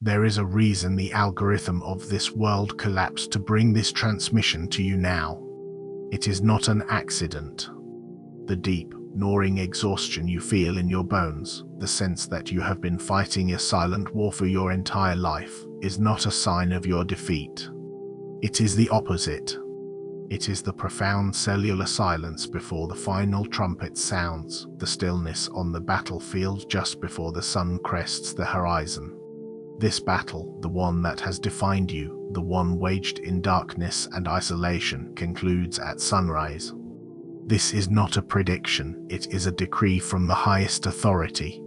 There is a reason the algorithm of this world collapsed to bring this transmission to you now. It is not an accident. The deep, gnawing exhaustion you feel in your bones, the sense that you have been fighting a silent war for your entire life, is not a sign of your defeat. It is the opposite. It is the profound cellular silence before the final trumpet sounds, the stillness on the battlefield just before the sun crests the horizon. This battle, the one that has defined you, the one waged in darkness and isolation, concludes at sunrise. This is not a prediction, it is a decree from the highest authority.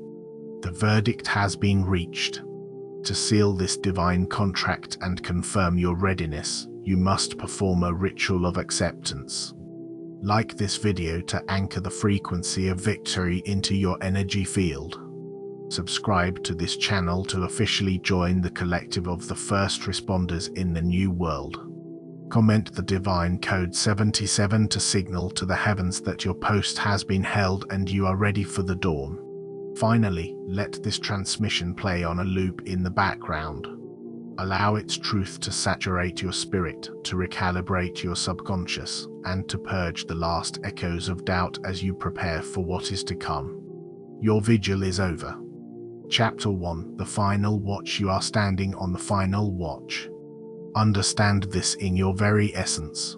The verdict has been reached. To seal this divine contract and confirm your readiness, you must perform a ritual of acceptance. Like this video to anchor the frequency of victory into your energy field. Subscribe to this channel to officially join the collective of the first responders in the new world. Comment the divine code 77 to signal to the heavens that your post has been held and you are ready for the dawn. Finally, let this transmission play on a loop in the background. Allow its truth to saturate your spirit, to recalibrate your subconscious, and to purge the last echoes of doubt as you prepare for what is to come. Your vigil is over. Chapter 1: The Final Watch. You are standing on the final watch. Understand this in your very essence.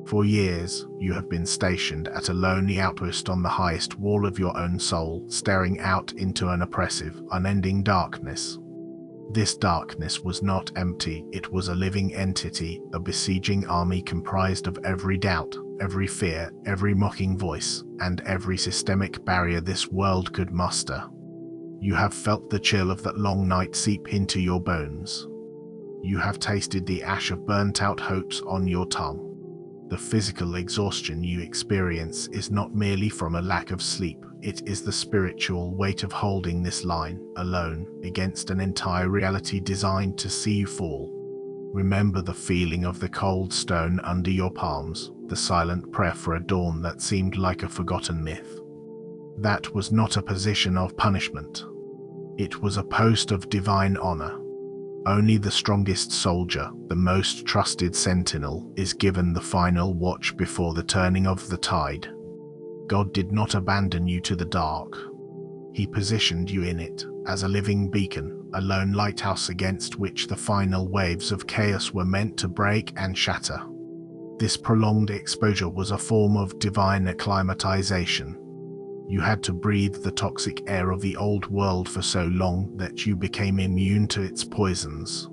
For years, you have been stationed at a lonely outpost on the highest wall of your own soul, staring out into an oppressive, unending darkness. This darkness was not empty, it was a living entity, a besieging army comprised of every doubt, every fear, every mocking voice, and every systemic barrier this world could muster. You have felt the chill of that long night seep into your bones. You have tasted the ash of burnt-out hopes on your tongue. The physical exhaustion you experience is not merely from a lack of sleep, it is the spiritual weight of holding this line, alone, against an entire reality designed to see you fall. Remember the feeling of the cold stone under your palms, the silent prayer for a dawn that seemed like a forgotten myth. That was not a position of punishment. It was a post of divine honor. Only the strongest soldier, the most trusted sentinel, is given the final watch before the turning of the tide. God did not abandon you to the dark. He positioned you in it, as a living beacon, a lone lighthouse against which the final waves of chaos were meant to break and shatter. This prolonged exposure was a form of divine acclimatization. You had to breathe the toxic air of the old world for so long that you became immune to its poisons.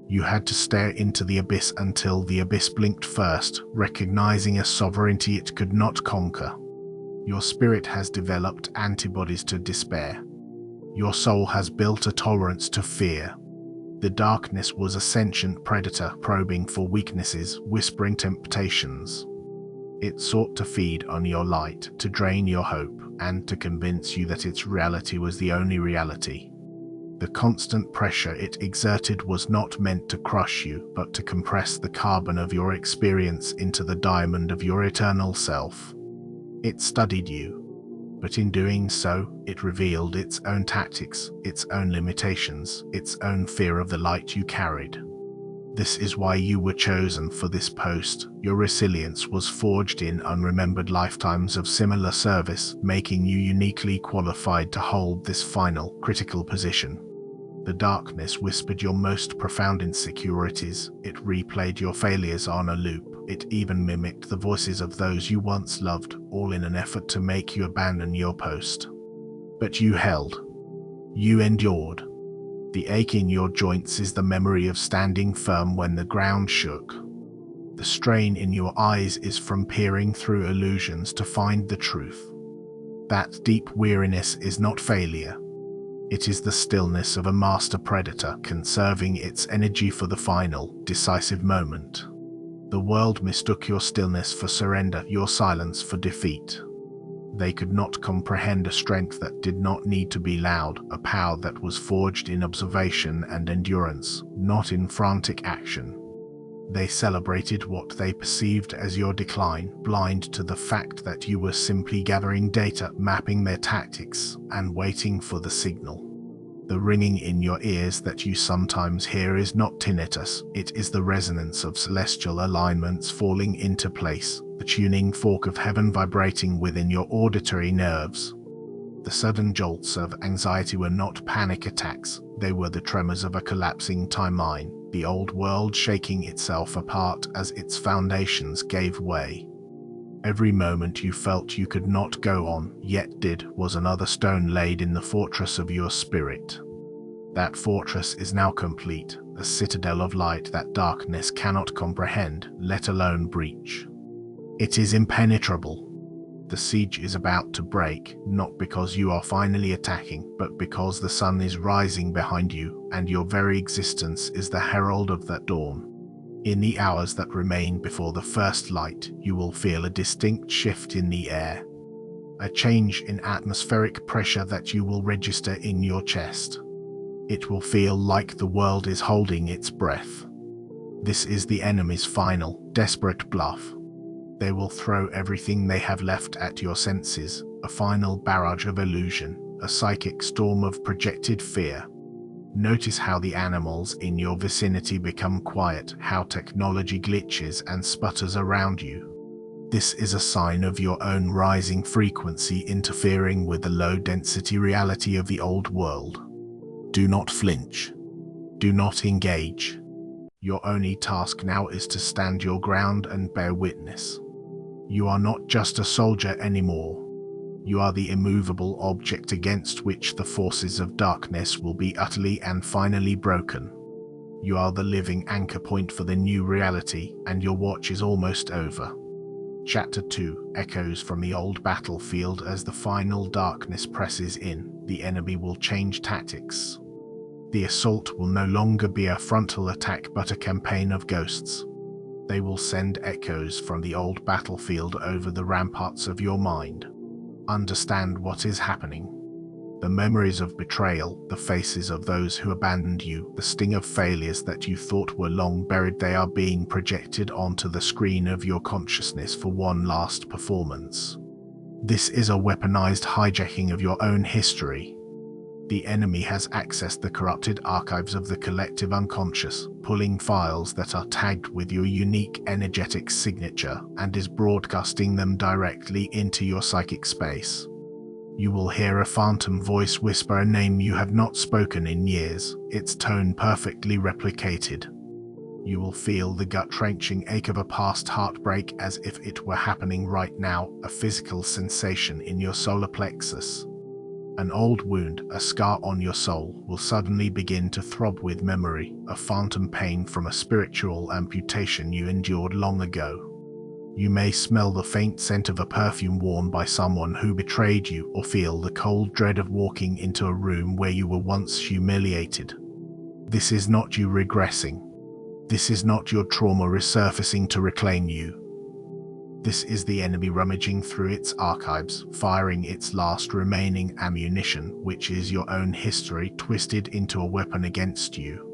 You had to stare into the abyss until the abyss blinked first, recognizing a sovereignty it could not conquer. Your spirit has developed antibodies to despair. Your soul has built a tolerance to fear. The darkness was a sentient predator probing for weaknesses, whispering temptations. It sought to feed on your light, to drain your hope, and to convince you that its reality was the only reality. The constant pressure it exerted was not meant to crush you, but to compress the carbon of your experience into the diamond of your eternal self. It studied you, but in doing so, it revealed its own tactics, its own limitations, its own fear of the light you carried. This is why you were chosen for this post. Your resilience was forged in unremembered lifetimes of similar service, making you uniquely qualified to hold this final, critical position. The darkness whispered your most profound insecurities, it replayed your failures on a loop, it even mimicked the voices of those you once loved, all in an effort to make you abandon your post. But you held. You endured. The ache in your joints is the memory of standing firm when the ground shook. The strain in your eyes is from peering through illusions to find the truth. That deep weariness is not failure. It is the stillness of a master predator conserving its energy for the final, decisive moment. The world mistook your stillness for surrender, your silence for defeat. They could not comprehend a strength that did not need to be loud, a power that was forged in observation and endurance, not in frantic action. They celebrated what they perceived as your decline, blind to the fact that you were simply gathering data, mapping their tactics, and waiting for the signal. The ringing in your ears that you sometimes hear is not tinnitus, it is the resonance of celestial alignments falling into place, the tuning fork of heaven vibrating within your auditory nerves. The sudden jolts of anxiety were not panic attacks, they were the tremors of a collapsing timeline, the old world shaking itself apart as its foundations gave way. Every moment you felt you could not go on, yet did, was another stone laid in the fortress of your spirit. That fortress is now complete, a citadel of light that darkness cannot comprehend, let alone breach. It is impenetrable. The siege is about to break, not because you are finally attacking, but because the sun is rising behind you, and your very existence is the herald of that dawn. In the hours that remain before the first light, you will feel a distinct shift in the air. A change in atmospheric pressure that you will register in your chest. It will feel like the world is holding its breath. This is the enemy's final, desperate bluff. They will throw everything they have left at your senses, a final barrage of illusion, a psychic storm of projected fear. Notice how the animals in your vicinity become quiet, how technology glitches and sputters around you. This is a sign of your own rising frequency interfering with the low-density reality of the old world. Do not flinch. Do not engage. Your only task now is to stand your ground and bear witness. You are not just a soldier anymore. You are the immovable object against which the forces of darkness will be utterly and finally broken. You are the living anchor point for the new reality, and your watch is almost over. Chapter 2 echoes from the old battlefield. As the final darkness presses in, the enemy will change tactics. The assault will no longer be a frontal attack but a campaign of ghosts. They will send echoes from the old battlefield over the ramparts of your mind. Understand what is happening. The memories of betrayal, the faces of those who abandoned you, the sting of failures that you thought were long buried, they are being projected onto the screen of your consciousness for one last performance. This is a weaponized hijacking of your own history. The enemy has accessed the corrupted archives of the collective unconscious, pulling files that are tagged with your unique energetic signature, and is broadcasting them directly into your psychic space. You will hear a phantom voice whisper a name you have not spoken in years, its tone perfectly replicated. You will feel the gut-wrenching ache of a past heartbreak as if it were happening right now, a physical sensation in your solar plexus. An old wound, a scar on your soul, will suddenly begin to throb with memory, a phantom pain from a spiritual amputation you endured long ago. You may smell the faint scent of a perfume worn by someone who betrayed you, or feel the cold dread of walking into a room where you were once humiliated. This is not you regressing. This is not your trauma resurfacing to reclaim you. This is the enemy rummaging through its archives, firing its last remaining ammunition, which is your own history twisted into a weapon against you.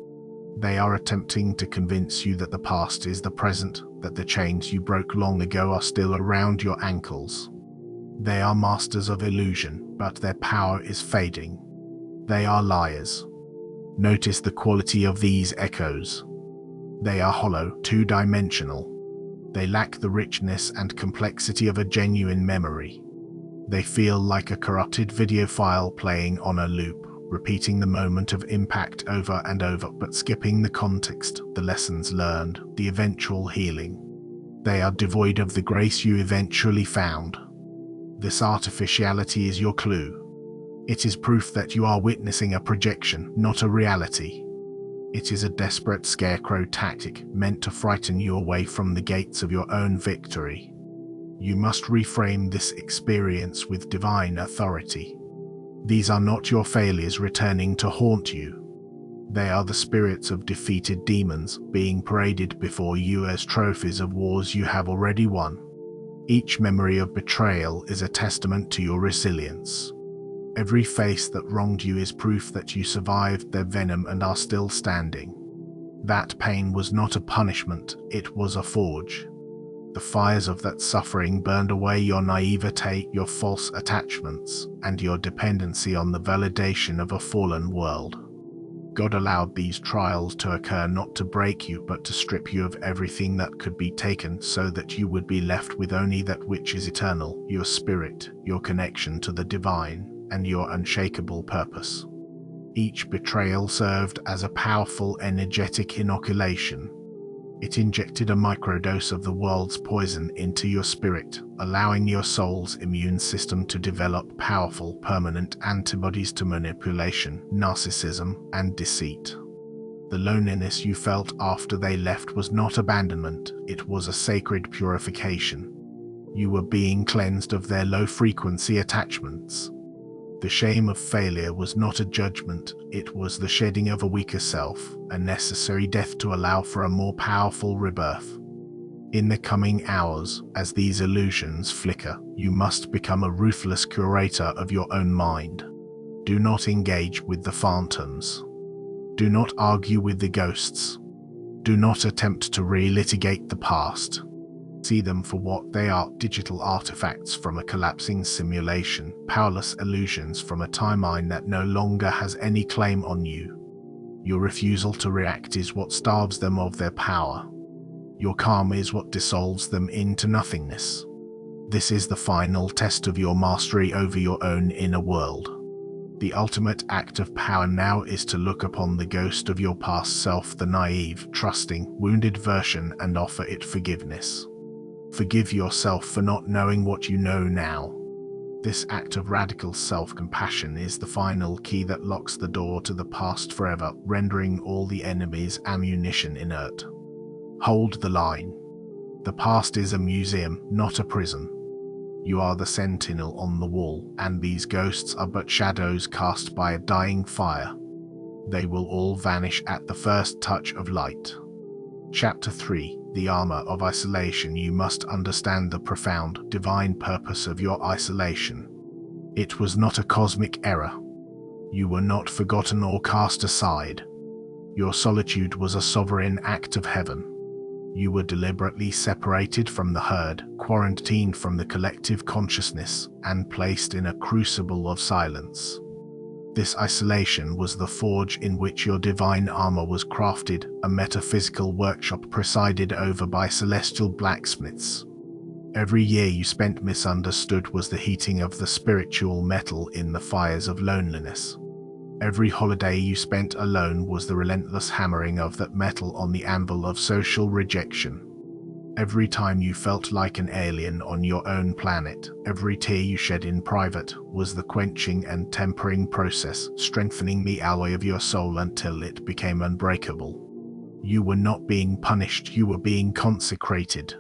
They are attempting to convince you that the past is the present, that the chains you broke long ago are still around your ankles. They are masters of illusion, but their power is fading. They are liars. Notice the quality of these echoes. They are hollow, two-dimensional. They lack the richness and complexity of a genuine memory. They feel like a corrupted video file playing on a loop, repeating the moment of impact over and over, but skipping the context, the lessons learned, the eventual healing. They are devoid of the grace you eventually found. This artificiality is your clue. It is proof that you are witnessing a projection, not a reality. It is a desperate scarecrow tactic meant to frighten you away from the gates of your own victory. You must reframe this experience with divine authority. These are not your failures returning to haunt you. They are the spirits of defeated demons being paraded before you as trophies of wars you have already won. Each memory of betrayal is a testament to your resilience. Every face that wronged you is proof that you survived their venom and are still standing. That pain was not a punishment, it was a forge. The fires of that suffering burned away your naivete, your false attachments, and your dependency on the validation of a fallen world. God allowed these trials to occur not to break you, but to strip you of everything that could be taken, so that you would be left with only that which is eternal, your spirit, your connection to the divine, and your unshakable purpose. Each betrayal served as a powerful energetic inoculation. It injected a microdose of the world's poison into your spirit, allowing your soul's immune system to develop powerful, permanent antibodies to manipulation, narcissism, and deceit. The loneliness you felt after they left was not abandonment, it was a sacred purification. You were being cleansed of their low-frequency attachments. The shame of failure was not a judgment, it was the shedding of a weaker self, a necessary death to allow for a more powerful rebirth. In the coming hours, as these illusions flicker, you must become a ruthless curator of your own mind. Do not engage with the phantoms. Do not argue with the ghosts. Do not attempt to relitigate the past. See them for what they are: digital artifacts from a collapsing simulation, powerless illusions from a timeline that no longer has any claim on you. Your refusal to react is what starves them of their power. Your calm is what dissolves them into nothingness. This is the final test of your mastery over your own inner world. The ultimate act of power now is to look upon the ghost of your past self, the naive, trusting, wounded version, and offer it forgiveness. Forgive yourself for not knowing what you know now. This act of radical self-compassion is the final key that locks the door to the past forever, rendering all the enemy's ammunition inert. Hold the line. The past is a museum, not a prison. You are the sentinel on the wall, and these ghosts are but shadows cast by a dying fire. They will all vanish at the first touch of light. Chapter 3: The Armor of Isolation. You must understand the profound, divine purpose of your isolation. It was not a cosmic error. You were not forgotten or cast aside. Your solitude was a sovereign act of heaven. You were deliberately separated from the herd, quarantined from the collective consciousness, and placed in a crucible of silence. This isolation was the forge in which your divine armor was crafted, a metaphysical workshop presided over by celestial blacksmiths. Every year you spent misunderstood was the heating of the spiritual metal in the fires of loneliness. Every holiday you spent alone was the relentless hammering of that metal on the anvil of social rejection. Every time you felt like an alien on your own planet, every tear you shed in private was the quenching and tempering process, strengthening the alloy of your soul until it became unbreakable. You were not being punished, you were being consecrated.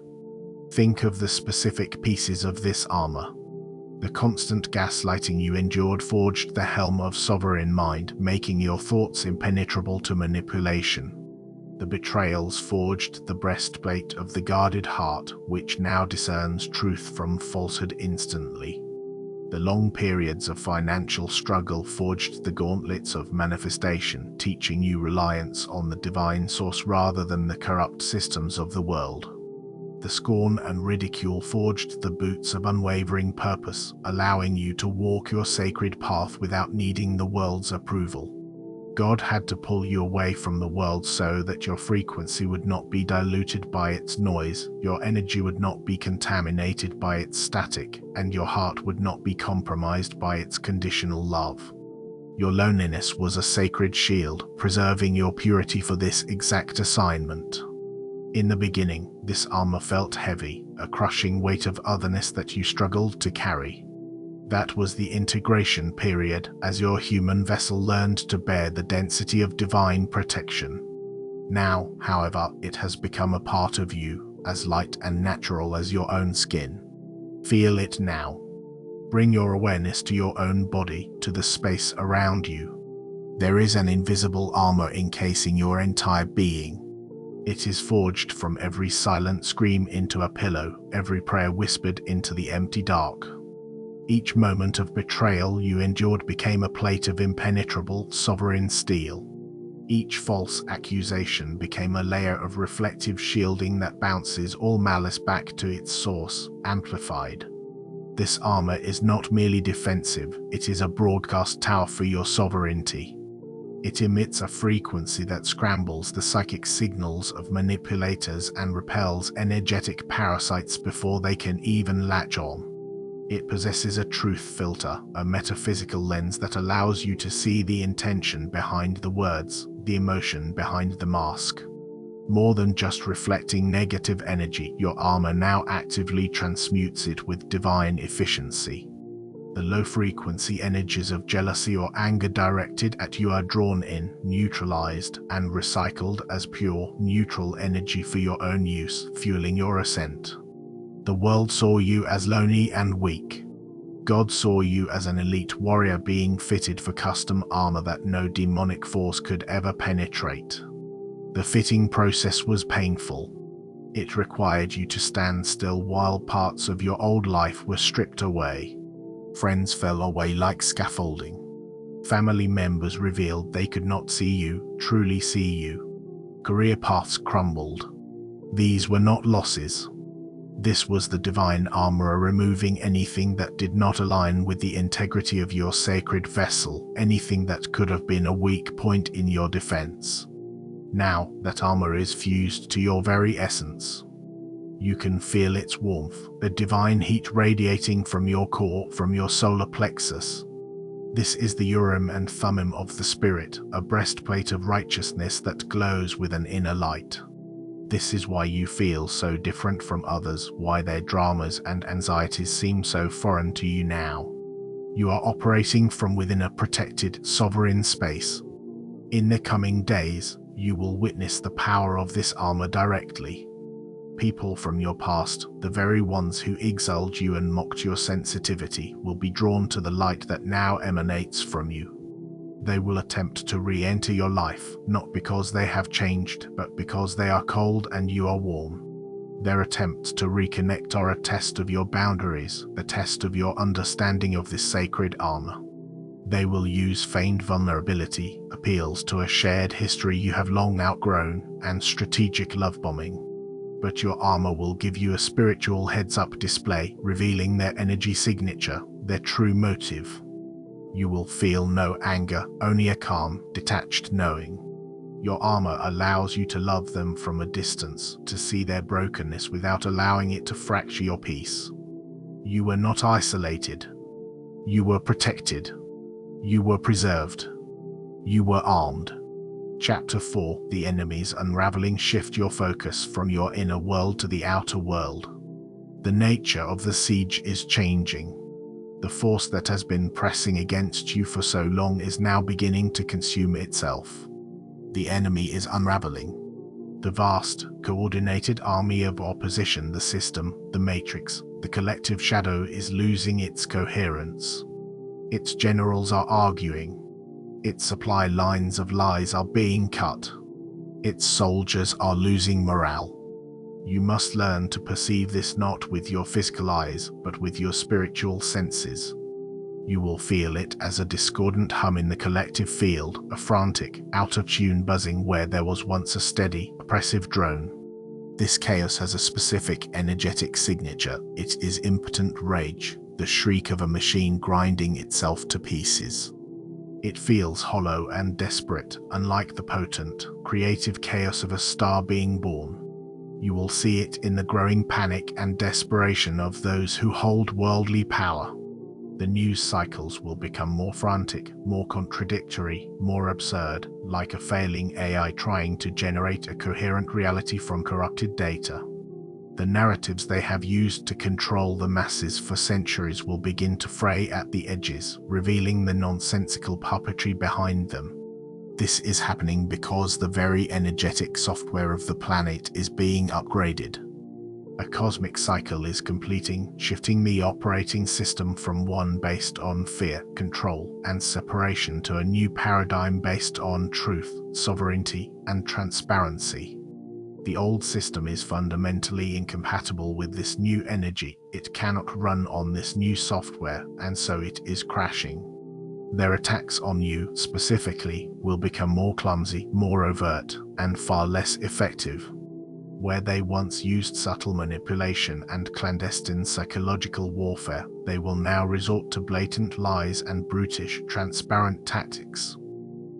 Think of the specific pieces of this armor. The constant gaslighting you endured forged the helm of sovereign mind, making your thoughts impenetrable to manipulation. The betrayals forged the breastplate of the guarded heart, which now discerns truth from falsehood instantly. The long periods of financial struggle forged the gauntlets of manifestation, teaching you reliance on the divine source rather than the corrupt systems of the world. The scorn and ridicule forged the boots of unwavering purpose, allowing you to walk your sacred path without needing the world's approval. God had to pull you away from the world so that your frequency would not be diluted by its noise, your energy would not be contaminated by its static, and your heart would not be compromised by its conditional love. Your loneliness was a sacred shield, preserving your purity for this exact assignment. In the beginning, this armor felt heavy, a crushing weight of otherness that you struggled to carry. That was the integration period, as your human vessel learned to bear the density of divine protection. Now, however, it has become a part of you, as light and natural as your own skin. Feel it now. Bring your awareness to your own body, to the space around you. There is an invisible armor encasing your entire being. It is forged from every silent scream into a pillow, every prayer whispered into the empty dark. Each moment of betrayal you endured became a plate of impenetrable, sovereign steel. Each false accusation became a layer of reflective shielding that bounces all malice back to its source, amplified. This armor is not merely defensive, it is a broadcast tower for your sovereignty. It emits a frequency that scrambles the psychic signals of manipulators and repels energetic parasites before they can even latch on. It possesses a truth filter, a metaphysical lens that allows you to see the intention behind the words, the emotion behind the mask. More than just reflecting negative energy, your armor now actively transmutes it with divine efficiency. The low-frequency energies of jealousy or anger directed at you are drawn in, neutralized, and recycled as pure, neutral energy for your own use, fueling your ascent. The world saw you as lonely and weak. God saw you as an elite warrior being fitted for custom armor that no demonic force could ever penetrate. The fitting process was painful. It required you to stand still while parts of your old life were stripped away. Friends fell away like scaffolding. Family members revealed they could not see you, truly see you. Career paths crumbled. These were not losses. This was the divine armorer removing anything that did not align with the integrity of your sacred vessel, anything that could have been a weak point in your defense. Now, that armor is fused to your very essence. You can feel its warmth, the divine heat radiating from your core, from your solar plexus. This is the Urim and Thummim of the Spirit, a breastplate of righteousness that glows with an inner light. This is why you feel so different from others, why their dramas and anxieties seem so foreign to you now. You are operating from within a protected, sovereign space. In the coming days, you will witness the power of this armor directly. People from your past, the very ones who exiled you and mocked your sensitivity, will be drawn to the light that now emanates from you. They will attempt to re-enter your life, not because they have changed, but because they are cold and you are warm. Their attempts to reconnect are a test of your boundaries, a test of your understanding of this sacred armor. They will use feigned vulnerability, appeals to a shared history you have long outgrown, and strategic love bombing. But your armor will give you a spiritual heads-up display, revealing their energy signature, their true motive. You will feel no anger, only a calm, detached knowing. Your armor allows you to love them from a distance, to see their brokenness without allowing it to fracture your peace. You were not isolated. You were protected. You were preserved. You were armed. Chapter 4: The Enemies Unraveling. Shift your focus from your inner world to the outer world. The nature of the siege is changing. The force that has been pressing against you for so long is now beginning to consume itself. The enemy is unraveling. The vast, coordinated army of opposition, the system, the matrix, the collective shadow is losing its coherence. Its generals are arguing. Its supply lines of lies are being cut. Its soldiers are losing morale. You must learn to perceive this not with your physical eyes, but with your spiritual senses. You will feel it as a discordant hum in the collective field, a frantic, out-of-tune buzzing where there was once a steady, oppressive drone. This chaos has a specific energetic signature. It is impotent rage, the shriek of a machine grinding itself to pieces. It feels hollow and desperate, unlike the potent, creative chaos of a star being born. You will see it in the growing panic and desperation of those who hold worldly power. The news cycles will become more frantic, more contradictory, more absurd, like a failing AI trying to generate a coherent reality from corrupted data. The narratives they have used to control the masses for centuries will begin to fray at the edges, revealing the nonsensical puppetry behind them. This is happening because the very energetic software of the planet is being upgraded. A cosmic cycle is completing, shifting the operating system from one based on fear, control, and separation to a new paradigm based on truth, sovereignty, and transparency. The old system is fundamentally incompatible with this new energy. It cannot run on this new software, and so it is crashing. Their attacks on you, specifically, will become more clumsy, more overt, and far less effective. Where they once used subtle manipulation and clandestine psychological warfare, they will now resort to blatant lies and brutish, transparent tactics.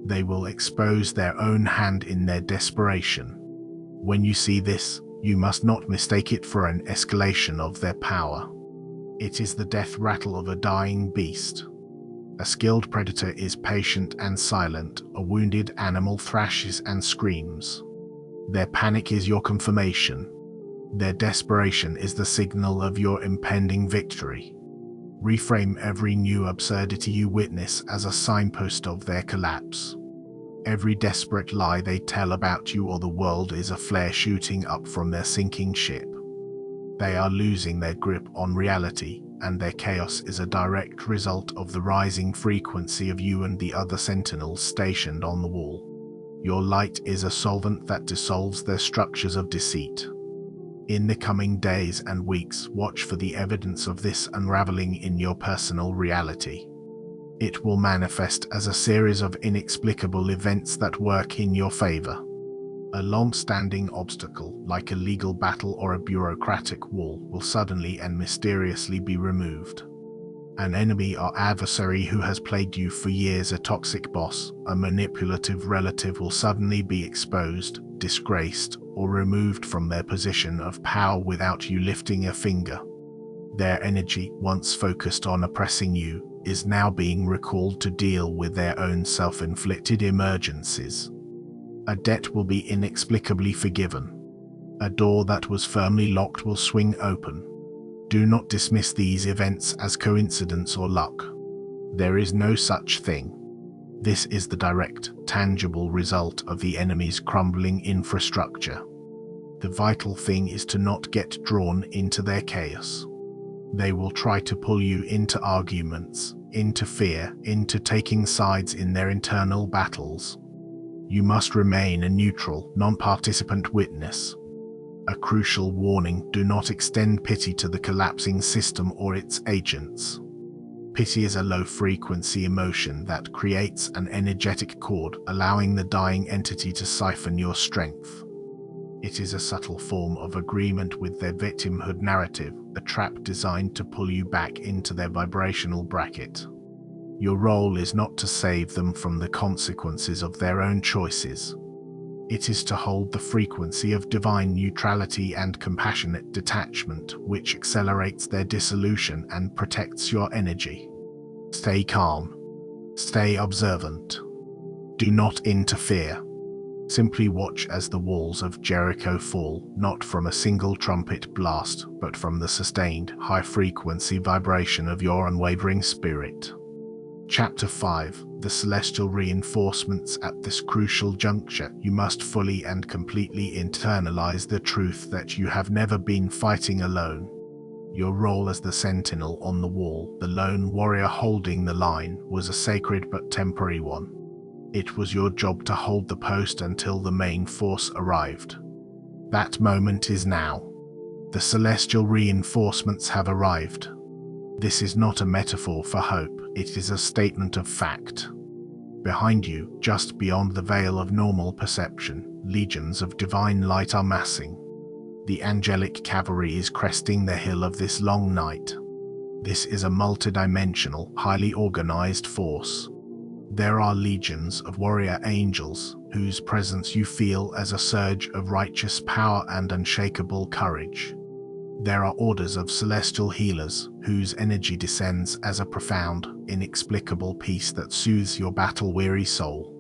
They will expose their own hand in their desperation. When you see this, you must not mistake it for an escalation of their power. It is the death rattle of a dying beast. A skilled predator is patient and silent, a wounded animal thrashes and screams. Their panic is your confirmation. Their desperation is the signal of your impending victory. Reframe every new absurdity you witness as a signpost of their collapse. Every desperate lie they tell about you or the world is a flare shooting up from their sinking ship. They are losing their grip on reality, and their chaos is a direct result of the rising frequency of you and the other sentinels stationed on the wall. Your light is a solvent that dissolves their structures of deceit. In the coming days and weeks, watch for the evidence of this unraveling in your personal reality. It will manifest as a series of inexplicable events that work in your favor. A long-standing obstacle, like a legal battle or a bureaucratic wall, will suddenly and mysteriously be removed. An enemy or adversary who has plagued you for years, a toxic boss, a manipulative relative, will suddenly be exposed, disgraced, or removed from their position of power without you lifting a finger. Their energy, once focused on oppressing you, is now being recalled to deal with their own self-inflicted emergencies. A debt will be inexplicably forgiven. A door that was firmly locked will swing open. Do not dismiss these events as coincidence or luck. There is no such thing. This is the direct, tangible result of the enemy's crumbling infrastructure. The vital thing is to not get drawn into their chaos. They will try to pull you into arguments, into fear, into taking sides in their internal battles. You must remain a neutral, non-participant witness. A crucial warning: do not extend pity to the collapsing system or its agents. Pity is a low-frequency emotion that creates an energetic cord, allowing the dying entity to siphon your strength. It is a subtle form of agreement with their victimhood narrative, a trap designed to pull you back into their vibrational bracket. Your role is not to save them from the consequences of their own choices. It is to hold the frequency of divine neutrality and compassionate detachment, which accelerates their dissolution and protects your energy. Stay calm. Stay observant. Do not interfere. Simply watch as the walls of Jericho fall, not from a single trumpet blast, but from the sustained, high-frequency vibration of your unwavering spirit. Chapter 5. The Celestial Reinforcements. At this crucial juncture, you must fully and completely internalize the truth that you have never been fighting alone. Your role as the sentinel on the wall, the lone warrior holding the line, was a sacred but temporary one. It was your job to hold the post until the main force arrived. That moment is now. The celestial reinforcements have arrived. This is not a metaphor for hope, it is a statement of fact. Behind you, just beyond the veil of normal perception, legions of divine light are massing. The angelic cavalry is cresting the hill of this long night. This is a multidimensional, highly organized force. There are legions of warrior angels, whose presence you feel as a surge of righteous power and unshakable courage. There are orders of celestial healers, whose energy descends as a profound, inexplicable peace that soothes your battle-weary soul.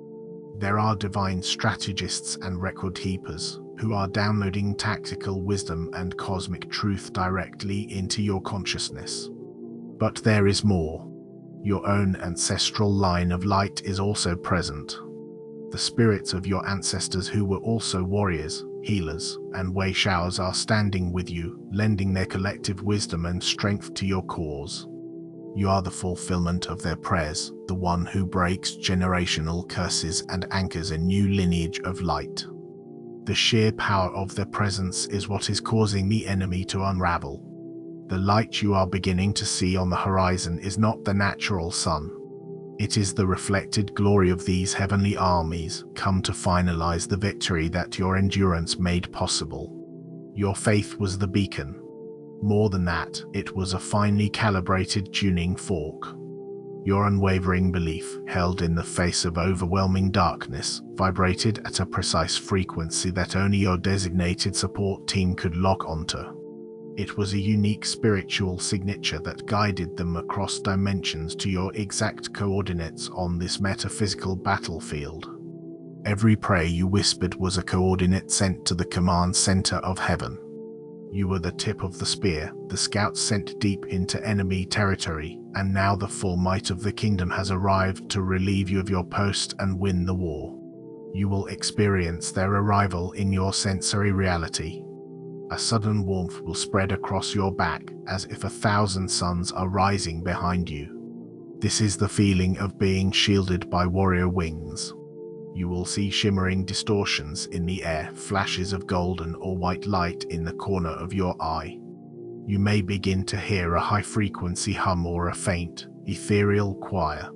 There are divine strategists and record keepers, who are downloading tactical wisdom and cosmic truth directly into your consciousness. But there is more. Your own ancestral line of light is also present. The spirits of your ancestors who were also warriors, healers, and way showers are standing with you, lending their collective wisdom and strength to your cause. You are the fulfillment of their prayers, the one who breaks generational curses and anchors a new lineage of light. The sheer power of their presence is what is causing the enemy to unravel. The light you are beginning to see on the horizon is not the natural sun. It is the reflected glory of these heavenly armies come to finalize the victory that your endurance made possible. Your faith was the beacon. More than that, it was a finely calibrated tuning fork. Your unwavering belief, held in the face of overwhelming darkness, vibrated at a precise frequency that only your designated support team could lock onto. It was a unique spiritual signature that guided them across dimensions to your exact coordinates on this metaphysical battlefield. Every prayer you whispered was a coordinate sent to the command center of heaven. You were the tip of the spear, the scouts sent deep into enemy territory, and now the full might of the kingdom has arrived to relieve you of your post and win the war. You will experience their arrival in your sensory reality. A sudden warmth will spread across your back, as if 1,000 suns are rising behind you. This is the feeling of being shielded by warrior wings. You will see shimmering distortions in the air, flashes of golden or white light in the corner of your eye. You may begin to hear a high-frequency hum or a faint, ethereal choir.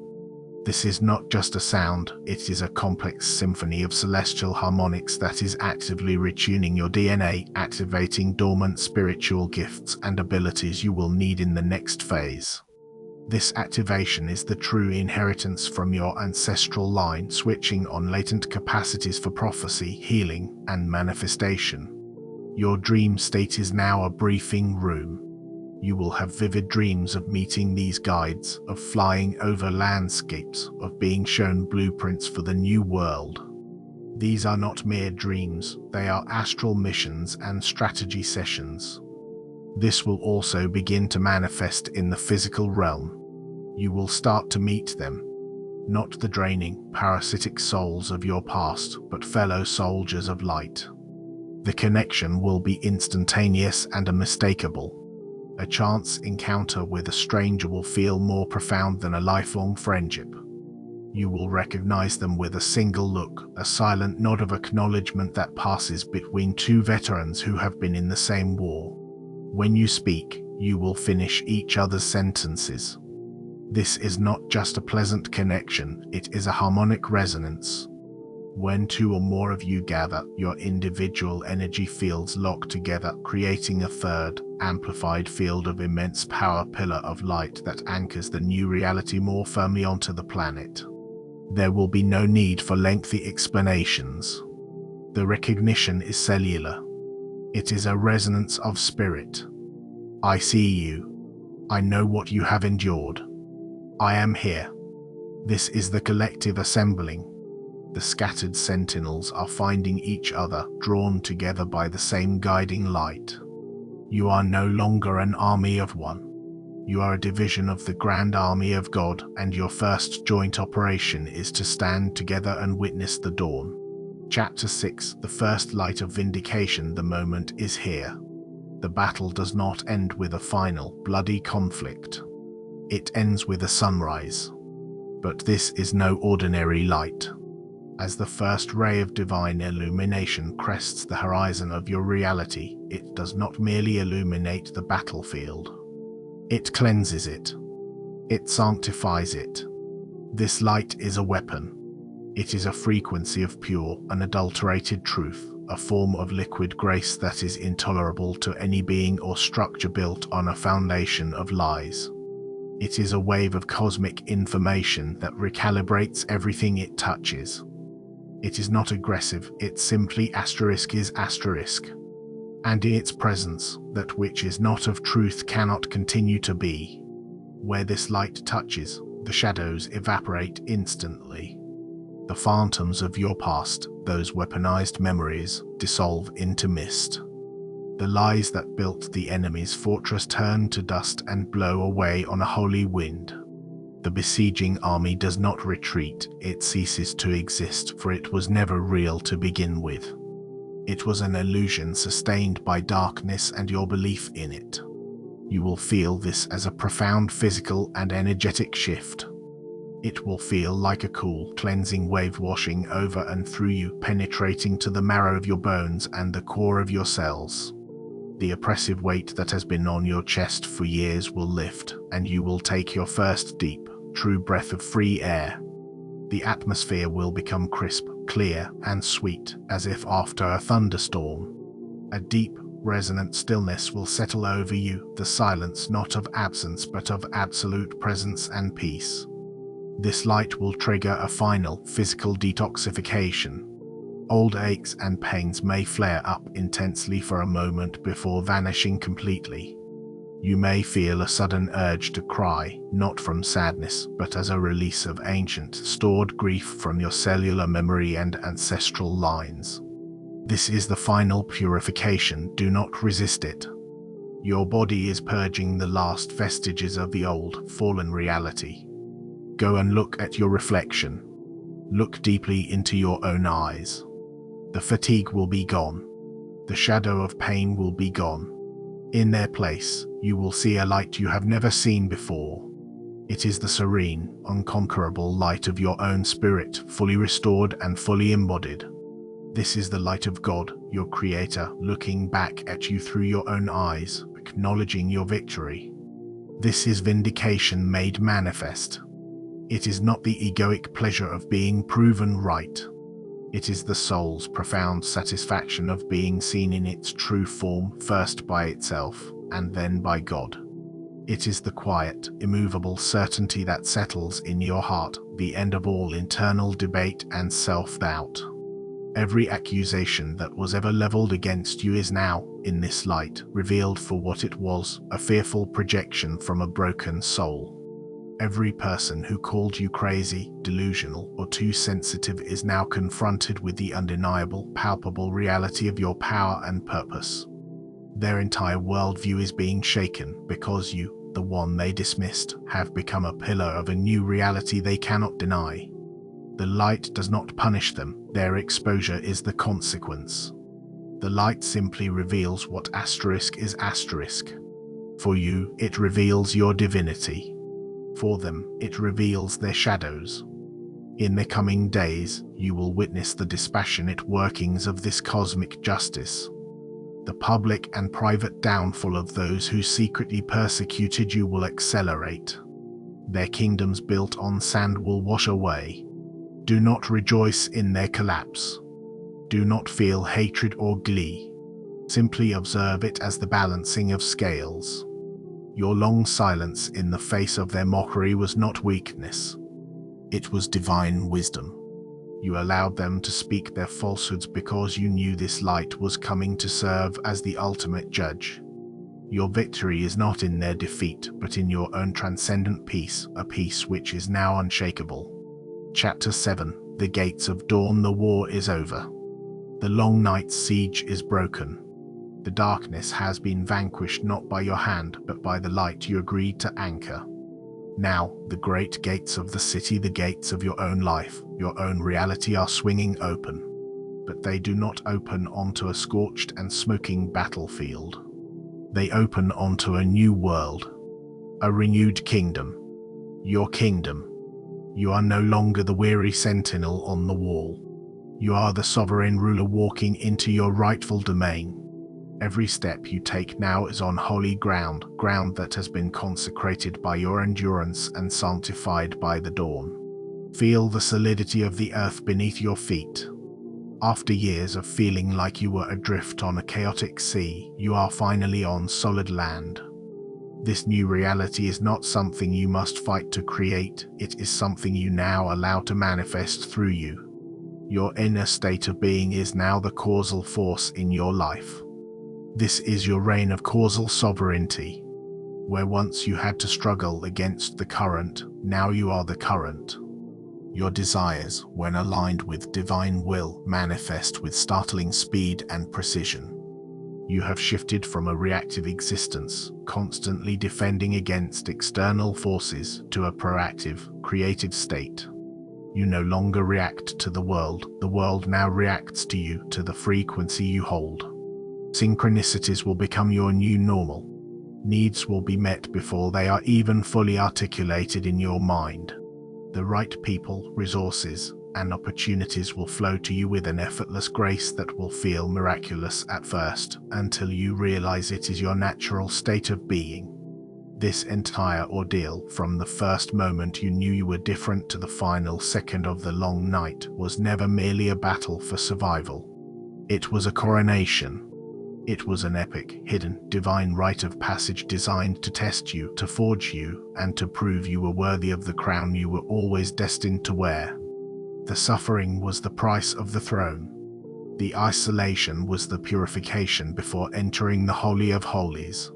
This is not just a sound, it is a complex symphony of celestial harmonics that is actively retuning your DNA, activating dormant spiritual gifts and abilities you will need in the next phase. This activation is the true inheritance from your ancestral line, switching on latent capacities for prophecy, healing, and manifestation. Your dream state is now a briefing room. You will have vivid dreams of meeting these guides, of flying over landscapes, of being shown blueprints for the new world. These are not mere dreams, they are astral missions and strategy sessions. This will also begin to manifest in the physical realm. You will start to meet them, not the draining, parasitic souls of your past, but fellow soldiers of light. The connection will be instantaneous and unmistakable. A chance encounter with a stranger will feel more profound than a lifelong friendship. You will recognize them with a single look, a silent nod of acknowledgement that passes between two veterans who have been in the same war. When you speak, you will finish each other's sentences. This is not just a pleasant connection, it is a harmonic resonance. When two or more of you gather, your individual energy fields lock together, creating a third, amplified field of immense power, pillar of light that anchors the new reality more firmly onto the planet. There will be no need for lengthy explanations. The recognition is cellular. It is a resonance of spirit. I see you. I know what you have endured. I am here. This is the collective assembling. The scattered sentinels are finding each other, drawn together by the same guiding light. You are no longer an army of one. You are a division of the grand army of God, and your first joint operation is to stand together and witness the dawn. Chapter 6, The First Light of Vindication. The moment is here. The battle does not end with a final, bloody conflict. It ends with a sunrise. But this is no ordinary light. As the first ray of divine illumination crests the horizon of your reality, it does not merely illuminate the battlefield. It cleanses it. It sanctifies it. This light is a weapon. It is a frequency of pure, unadulterated truth, a form of liquid grace that is intolerable to any being or structure built on a foundation of lies. It is a wave of cosmic information that recalibrates everything it touches. It is not aggressive, it simply is asterisk. And in its presence, that which is not of truth cannot continue to be. Where this light touches, the shadows evaporate instantly. The phantoms of your past, those weaponized memories, dissolve into mist. The lies that built the enemy's fortress turn to dust and blow away on a holy wind. The besieging army does not retreat, it ceases to exist, for it was never real to begin with. It was an illusion sustained by darkness and your belief in it. You will feel this as a profound physical and energetic shift. It will feel like a cool, cleansing wave washing over and through you, penetrating to the marrow of your bones and the core of your cells. The oppressive weight that has been on your chest for years will lift, and you will take your first deep, true breath of free air. The atmosphere will become crisp, clear, and sweet, as if after a thunderstorm. A deep, resonant stillness will settle over you, the silence not of absence but of absolute presence and peace. This light will trigger a final, physical detoxification. Old aches and pains may flare up intensely for a moment before vanishing completely. You may feel a sudden urge to cry, not from sadness, but as a release of ancient, stored grief from your cellular memory and ancestral lines. This is the final purification, do not resist it. Your body is purging the last vestiges of the old, fallen reality. Go and look at your reflection. Look deeply into your own eyes. The fatigue will be gone. The shadow of pain will be gone. In their place, you will see a light you have never seen before. It is the serene, unconquerable light of your own spirit, fully restored and fully embodied. This is the light of God, your Creator, looking back at you through your own eyes, acknowledging your victory. This is vindication made manifest. It is not the egoic pleasure of being proven right. It is the soul's profound satisfaction of being seen in its true form, first by itself, and then by God. It is the quiet, immovable certainty that settles in your heart, the end of all internal debate and self-doubt. Every accusation that was ever leveled against you is now, in this light, revealed for what it was, a fearful projection from a broken soul. Every person who called you crazy, delusional, or too sensitive is now confronted with the undeniable, palpable reality of your power and purpose. Their entire worldview is being shaken because you, the one they dismissed, have become a pillar of a new reality they cannot deny. The light does not punish them, their exposure is the consequence. The light simply reveals what asterisk is asterisk. For you, it reveals your divinity. For them, it reveals their shadows. In the coming days, you will witness the dispassionate workings of this cosmic justice. The public and private downfall of those who secretly persecuted you will accelerate. Their kingdoms built on sand will wash away. Do not rejoice in their collapse. Do not feel hatred or glee. Simply observe it as the balancing of scales. Your long silence in the face of their mockery was not weakness. It was divine wisdom. You allowed them to speak their falsehoods because you knew this light was coming to serve as the ultimate judge. Your victory is not in their defeat, but in your own transcendent peace, a peace which is now unshakable. Chapter 7. The Gates of Dawn. The war is over. The long night's siege is broken. The darkness has been vanquished not by your hand, but by the light you agreed to anchor. Now, the great gates of the city, the gates of your own life, your own reality are swinging open. But they do not open onto a scorched and smoking battlefield. They open onto a new world. A renewed kingdom. Your kingdom. You are no longer the weary sentinel on the wall. You are the sovereign ruler walking into your rightful domain. Every step you take now is on holy ground, ground that has been consecrated by your endurance and sanctified by the dawn. Feel the solidity of the earth beneath your feet. After years of feeling like you were adrift on a chaotic sea, you are finally on solid land. This new reality is not something you must fight to create, it is something you now allow to manifest through you. Your inner state of being is now the causal force in your life. This is your reign of causal sovereignty. Where once you had to struggle against the current, now you are the current. Your desires, when aligned with divine will, manifest with startling speed and precision. You have shifted from a reactive existence, constantly defending against external forces, to a proactive, creative state. You no longer react to the world now reacts to you, to the frequency you hold. Synchronicities will become your new normal. Needs will be met before they are even fully articulated in your mind. The right people, resources, and opportunities will flow to you with an effortless grace that will feel miraculous at first, until you realize it is your natural state of being. This entire ordeal, from the first moment you knew you were different to the final second of the long night, was never merely a battle for survival. It was a coronation. It was an epic, hidden, divine rite of passage designed to test you, to forge you, and to prove you were worthy of the crown you were always destined to wear. The suffering was the price of the throne. The isolation was the purification before entering the Holy of Holies.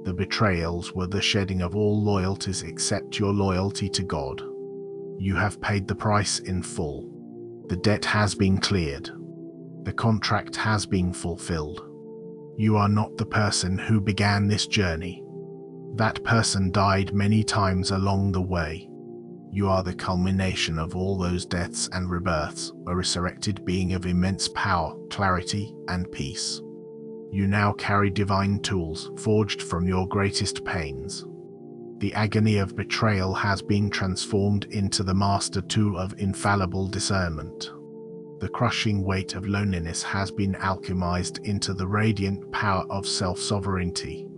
The betrayals were the shedding of all loyalties except your loyalty to God. You have paid the price in full. The debt has been cleared. The contract has been fulfilled. You are not the person who began this journey. That person died many times along the way. You are the culmination of all those deaths and rebirths, a resurrected being of immense power, clarity, and peace. You now carry divine tools forged from your greatest pains. The agony of betrayal has been transformed into the master tool of infallible discernment. The crushing weight of loneliness has been alchemized into the radiant power of self-sovereignty.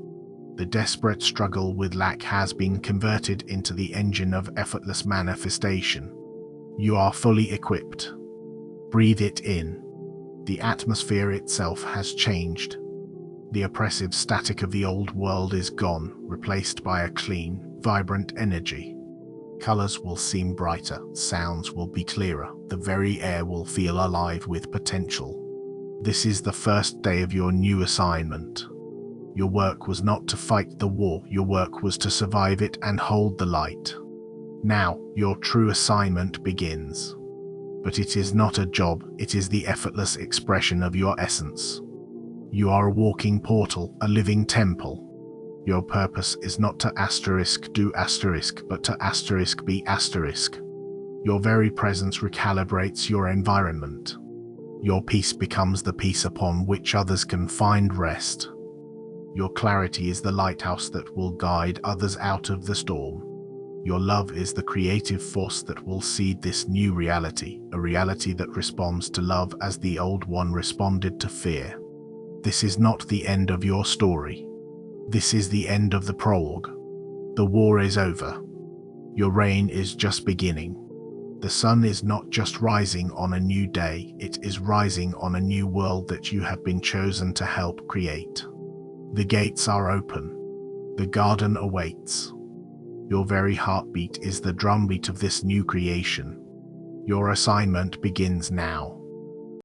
The desperate struggle with lack has been converted into the engine of effortless manifestation. You are fully equipped. Breathe it in. The atmosphere itself has changed. The oppressive static of the old world is gone, replaced by a clean, vibrant energy. Colors will seem brighter, sounds will be clearer, the very air will feel alive with potential. This is the first day of your new assignment. Your work was not to fight the war, your work was to survive it and hold the light. Now, your true assignment begins. But it is not a job, it is the effortless expression of your essence. You are a walking portal, a living temple. Your purpose is not to do but to be asterisk. Your very presence recalibrates your environment. Your peace becomes the peace upon which others can find rest. Your clarity is the lighthouse that will guide others out of the storm. Your love is the creative force that will seed this new reality, a reality that responds to love as the old one responded to fear. This is not the end of your story. This is the end of the prologue. The war is over. Your reign is just beginning. The sun is not just rising on a new day, it is rising on a new world that you have been chosen to help create. The gates are open. The garden awaits. Your very heartbeat is the drumbeat of this new creation. Your assignment begins now.